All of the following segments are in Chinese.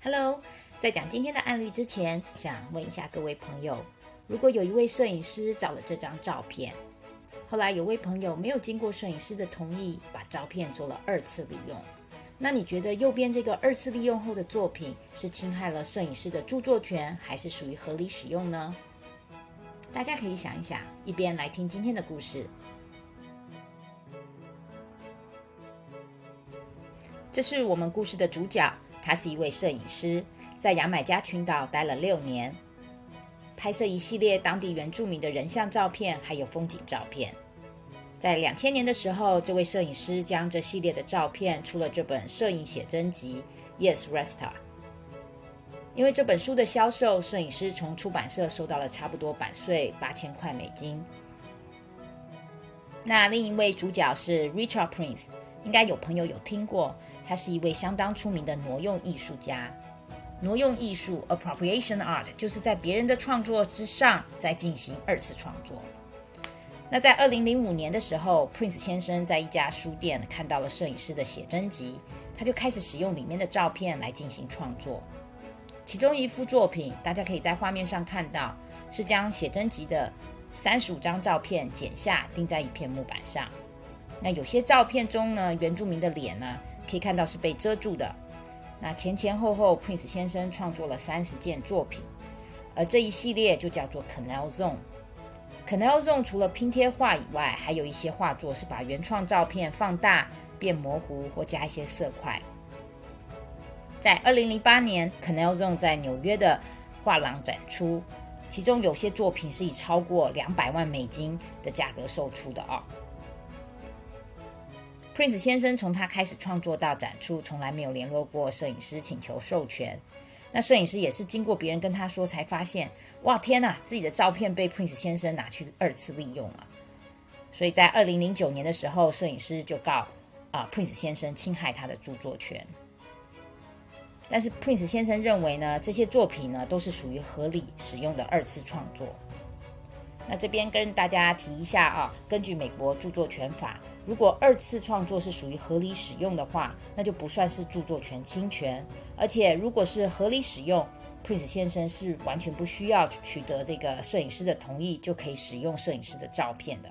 Hello，在讲今天的案例之前，想问一下各位朋友，如果有一位摄影师找了这张照片，后来有位朋友没有经过摄影师的同意，把照片做了二次利用，那你觉得右边这个二次利用后的作品是侵害了摄影师的著作权，还是属于合理使用呢？大家可以想一想，一边来听今天的故事。这是我们故事的主角，他是一位摄影师，在牙买加群岛待了6年，拍摄一系列当地原住民的人像照片，还有风景照片。在2000年的时候，这位摄影师将这系列的照片出了这本摄影写真集 Yes Resta。 因为这本书的销售，摄影师从出版社收到了差不多版税8000块美金。那另一位主角是 Richard Prince， 应该有朋友有听过，他是一位相当出名的挪用艺术家。挪用艺术 appropriation art 就是在别人的创作之上再进行二次创作。那在2005年的时候， Prince 先生在一家书店看到了摄影师的写真集，他就开始使用里面的照片来进行创作。其中一幅作品，大家可以在画面上看到，是将写真集的35张照片剪下钉在一片木板上。那有些照片中呢，原住民的脸呢，可以看到是被遮住的。那前后 Prince 先生创作了30件作品，而这一系列就叫做 Canal Zone。Canal Zone 除了拼贴画以外，还有一些画作是把原创照片放大、变模糊或加一些色块。在2008年 Canal Zone 在纽约的画廊展出，其中有些作品是以超过200万美金的价格售出的哦。Prince 先生从他开始创作到展出，从来没有联络过摄影师请求授权。那摄影师也是经过别人跟他说才发现，哇天哪，自己的照片被 Prince 先生拿去二次利用了。所以在2009年的时候，摄影师就告Prince 先生侵害他的著作权。但是 Prince 先生认为呢，这些作品呢都是属于合理使用的二次创作。那这边跟大家提一下根据美国著作权法，如果二次创作是属于合理使用的话，那就不算是著作权侵权。而且如果是合理使用， Prince 先生是完全不需要取得这个摄影师的同意，就可以使用摄影师的照片的。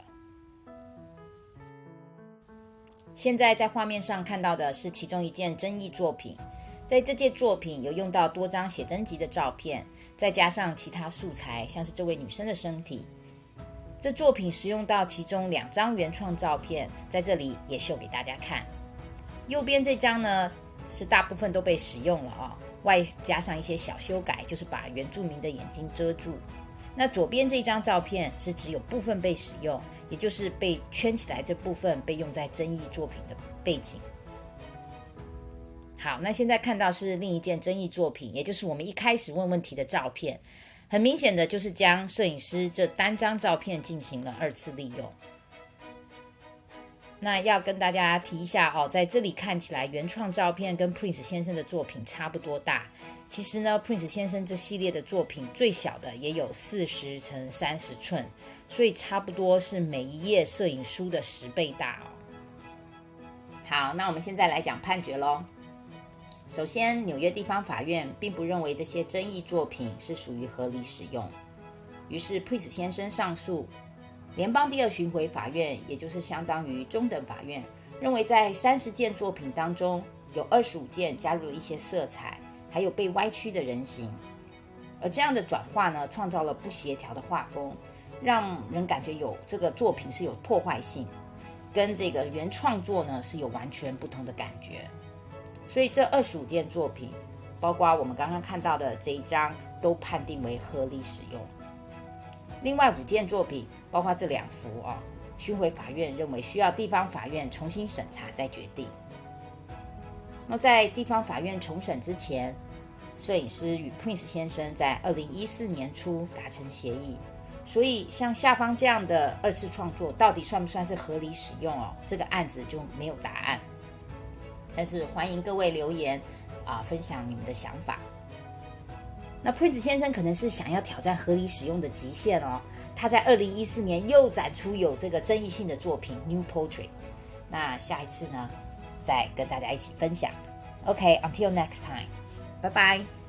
现在在画面上看到的是其中一件争议作品，在这件作品有用到多张写真集的照片，再加上其他素材，像是这位女生的身体。这作品使用到其中2张原创照片，在这里也秀给大家看。右边这张呢，是大部分都被使用了外加上一些小修改，就是把原住民的眼睛遮住。那左边这张照片是只有部分被使用，也就是被圈起来这部分被用在争议作品的背景。好，那现在看到是另一件争议作品，也就是我们一开始问问题的照片。很明显的就是将摄影师这单张照片进行了二次利用。那要跟大家提一下在这里看起来原创照片跟 Prince 先生的作品差不多大。其实呢 Prince 先生这系列的作品最小的也有40×30寸，所以差不多是每一页摄影书的10倍大好，那我们现在来讲判决咯。首先，纽约地方法院并不认为这些争议作品是属于合理使用，于是 Prince 先生上诉。联邦第2巡回法院，也就是相当于中等法院，认为在30件作品当中，有25件加入了一些色彩，还有被歪曲的人形。而这样的转化呢，创造了不协调的画风，让人感觉这个作品是有破坏性，跟这个原创作呢是有完全不同的感觉。所以这25件作品，包括我们刚刚看到的这一张，都判定为合理使用。另外5件作品，包括这2幅巡回法院认为需要地方法院重新审查再决定。那在地方法院重审之前，摄影师与 Prince 先生在2014年初达成协议，所以像下方这样的二次创作到底算不算是合理使用这个案子就没有答案。但是欢迎各位留言分享你们的想法。那 Prince 先生可能是想要挑战合理使用的极限他在2014年又展出有这个争议性的作品 New Portrait。那下一次呢，再跟大家一起分享。OK, until next time. 拜拜。